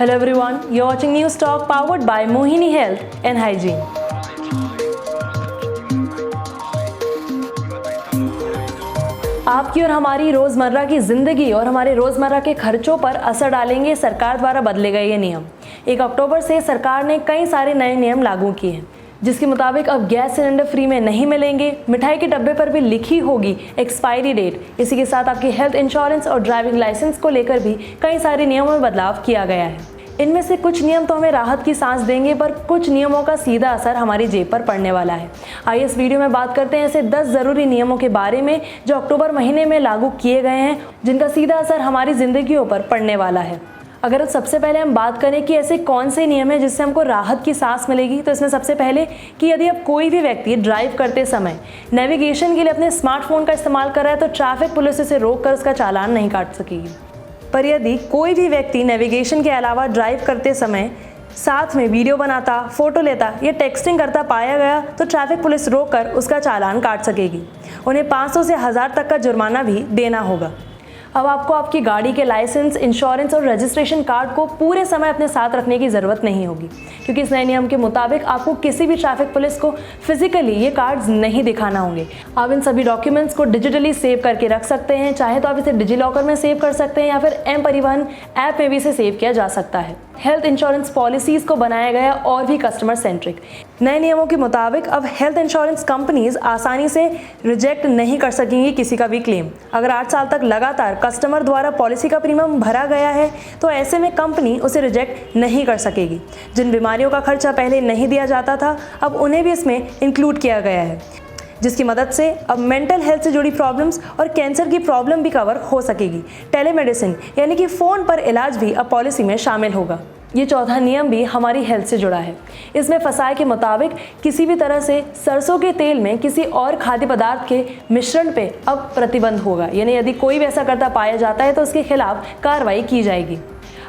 Hello everyone, you're watching News Talk powered by Mohini Health and Hygiene. आपकी और हमारी रोज़मर्रा की ज़िंदगी और हमारे रोज़मर्रा के खर्चों पर असर डालेंगे सरकार द्वारा बदले गए ये नियम। 1 अक्टूबर से सरकार ने कई सारे नए नियम लागू किए हैं, जिसके मुताबिक अब गैस सिलेंडर फ्री में नहीं मिलेंगे, मिठाई के डब्बे पर भी लिखी होगी एक्सपायरी डेट। इसी के साथ आपकी हेल्थ इंश्योरेंस और ड्राइविंग लाइसेंस को लेकर भी कई सारे नियमों में बदलाव किया गया है। इनमें से कुछ नियम तो हमें राहत की सांस देंगे, पर कुछ नियमों का सीधा असर हमारी जेब पर पड़ने वाला है। आइए इस वीडियो में बात करते हैं ऐसे 10 ज़रूरी नियमों के बारे में जो अक्टूबर महीने में लागू किए गए हैं, जिनका सीधा असर हमारी ज़िंदगियों पर पड़ने वाला है। अगर सबसे पहले हम बात करें कि ऐसे कौन से नियम हैं जिससे हमको राहत की सांस मिलेगी, तो इसमें सबसे पहले कि यदि अब कोई भी व्यक्ति ड्राइव करते समय नेविगेशन के लिए अपने स्मार्टफोन का इस्तेमाल कर रहा है तो ट्रैफिक पुलिस उसे रोक कर उसका चालान नहीं काट सकेगी। पर यदि कोई भी व्यक्ति नेविगेशन के अलावा ड्राइव करते समय साथ में वीडियो बनाता, फोटो लेता या टेक्सटिंग करता पाया गया तो ट्रैफिक पुलिस रोककर उसका चालान काट सकेगी। उन्हें 500 से 1000 तक का जुर्माना भी देना होगा। अब आपको आपकी गाड़ी के लाइसेंस, इंश्योरेंस और रजिस्ट्रेशन कार्ड को पूरे समय अपने साथ रखने की ज़रूरत नहीं होगी, क्योंकि इस नए नियम के मुताबिक आपको किसी भी ट्रैफिक पुलिस को फिजिकली ये कार्ड्स नहीं दिखाना होंगे। आप इन सभी डॉक्यूमेंट्स को डिजिटली सेव करके रख सकते हैं। चाहे तो आप इसे डिजी लॉकर में सेव कर सकते हैं या फिर एम परिवहन ऐप में भी इसे सेव किया जा सकता है। हेल्थ इंश्योरेंस पॉलिसीज़ को बनाया गया और भी कस्टमर सेंट्रिक। नए नियमों के मुताबिक अब हेल्थ इंश्योरेंस कंपनीज आसानी से रिजेक्ट नहीं कर सकेंगी किसी का भी क्लेम। अगर 8 साल तक लगातार कस्टमर द्वारा पॉलिसी का प्रीमियम भरा गया है तो ऐसे में कंपनी उसे रिजेक्ट नहीं कर सकेगी। जिन बीमारियों का खर्चा पहले नहीं दिया जाता था, अब उन्हें भी इसमें इंक्लूड किया गया है, जिसकी मदद से अब मेंटल हेल्थ से जुड़ी प्रॉब्लम्स और कैंसर की प्रॉब्लम भी कवर हो सकेगी। टेलीमेडिसिन यानी कि फ़ोन पर इलाज भी अब पॉलिसी में शामिल होगा। ये चौथा नियम भी हमारी हेल्थ से जुड़ा है। इसमें फसाए के मुताबिक किसी भी तरह से सरसों के तेल में किसी और खाद्य पदार्थ के मिश्रण पे अब प्रतिबंध होगा, यानी यदि कोई भी ऐसा करता पाया जाता है तो उसके खिलाफ कार्रवाई की जाएगी।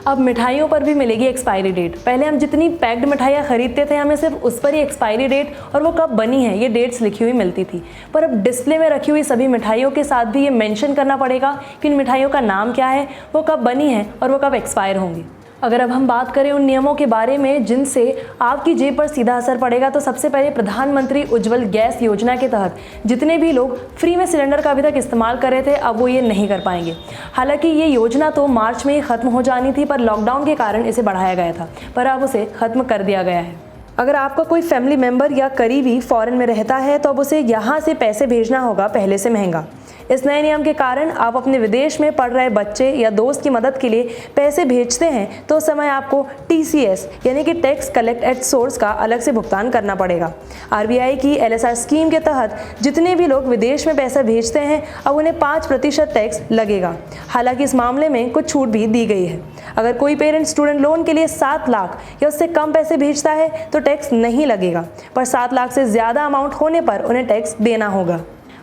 अब मिठाइयों पर भी मिलेगी एक्सपायरी डेट। पहले हम जितनी पैक्ड मिठाइयाँ खरीदते थे हमें सिर्फ उस पर ही एक्सपायरी डेट और वो कब बनी है ये डेट्स लिखी हुई मिलती थी, पर अब डिस्प्ले में रखी हुई सभी मिठाइयों के साथ भी ये मेंशन करना पड़ेगा कि इन मिठाइयों का नाम क्या है, वो कब बनी है और वो कब एक्सपायर होंगी। अगर अब हम बात करें उन नियमों के बारे में जिनसे आपकी जेब पर सीधा असर पड़ेगा, तो सबसे पहले प्रधानमंत्री उज्ज्वल गैस योजना के तहत जितने भी लोग फ्री में सिलेंडर का अभी तक इस्तेमाल कर रहे थे अब वो ये नहीं कर पाएंगे। हालांकि ये योजना तो मार्च में ही ख़त्म हो जानी थी, पर लॉकडाउन के कारण इसे बढ़ाया गया था, पर अब उसे ख़त्म कर दिया गया है। अगर आपका कोई फैमिली मेम्बर या करीबी फॉरेन में रहता है तो अब उसे यहाँ से पैसे भेजना होगा पहले से महंगा। इस नए नियम के कारण आप अपने विदेश में पढ़ रहे बच्चे या दोस्त की मदद के लिए पैसे भेजते हैं तो उस समय आपको TCS यानी कि टैक्स कलेक्ट एट सोर्स का अलग से भुगतान करना पड़ेगा। RBI की LSR स्कीम के तहत जितने भी लोग विदेश में पैसा भेजते हैं अब उन्हें 5% टैक्स लगेगा। हालांकि इस मामले में कुछ छूट भी दी गई है। अगर कोई पेरेंट स्टूडेंट लोन के लिए 7 लाख या उससे कम पैसे भेजता है तो टैक्स नहीं लगेगा, पर 7 लाख से ज़्यादा अमाउंट होने पर उन्हें टैक्स देना होगा।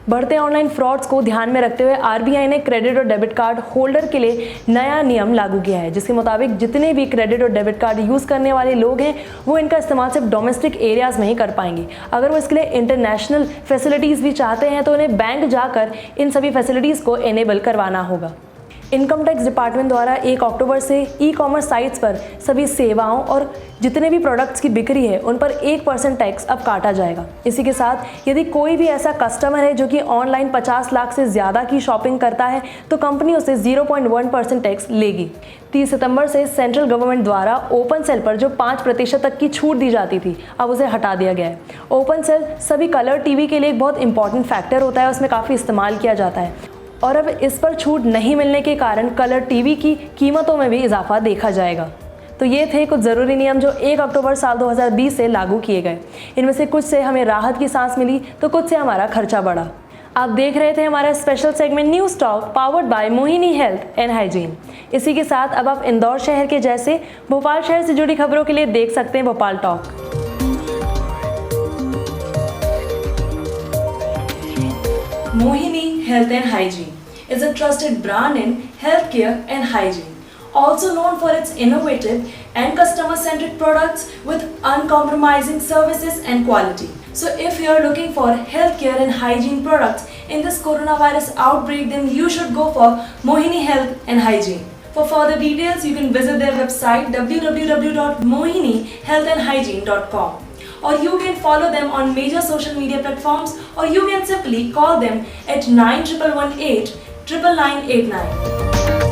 बढ़ते ऑनलाइन फ्रॉड्स को ध्यान में रखते हुए RBI ने क्रेडिट और डेबिट कार्ड होल्डर के लिए नया नियम लागू किया है, जिसके मुताबिक जितने भी क्रेडिट और डेबिट कार्ड यूज़ करने वाले लोग हैं वो इनका इस्तेमाल सिर्फ डोमेस्टिक एरियाज़ में ही कर पाएंगे। अगर वो इसके लिए इंटरनेशनल फैसिलिटीज़ भी चाहते हैं तो उन्हें बैंक जाकर इन सभी फैसिलिटीज़ को इनेबल करवाना होगा। इनकम टैक्स डिपार्टमेंट द्वारा 1 अक्टूबर से ई-कॉमर्स साइट्स पर सभी सेवाओं और जितने भी प्रोडक्ट्स की बिक्री है उन पर 1% टैक्स अब काटा जाएगा। इसी के साथ यदि कोई भी ऐसा कस्टमर है जो कि ऑनलाइन 50 लाख से ज़्यादा की शॉपिंग करता है तो कंपनी उसे 0.1% टैक्स लेगी। 30 सितंबर से सेंट्रल गवर्नमेंट द्वारा ओपन सेल पर जो 5% तक की छूट दी जाती थी अब उसे हटा दिया गया है। ओपन सेल सभी कलर टीवी के लिए एक बहुत इंपॉर्टेंट फैक्टर होता है, उसमें काफ़ी इस्तेमाल किया जाता है और अब इस पर छूट नहीं मिलने के कारण कलर टीवी की कीमतों में भी इजाफा देखा जाएगा। तो ये थे कुछ ज़रूरी नियम जो 1 अक्टूबर साल 2020 से लागू किए गए। इनमें से कुछ से हमें राहत की सांस मिली तो कुछ से हमारा खर्चा बढ़ा। आप देख रहे थे हमारा special segment news talk powered by Mohini health and hygiene. इसी के साथ अब आप इंदौर शहर के जैसे भोपाल शहर से जुड़ी खबरों के लिए देख सकते हैं Bhopal talk. Mohini Health and Hygiene is a trusted brand in healthcare and hygiene, also known for its innovative and customer-centric products with uncompromising services and quality. So if you are looking for healthcare and hygiene products in this coronavirus outbreak, then you should go for Mohini Health and Hygiene. For further details, you can visit their website www.mohinihealthandhygiene.com, or you can follow them on major social media platforms, or you can simply call them at 9118 99989.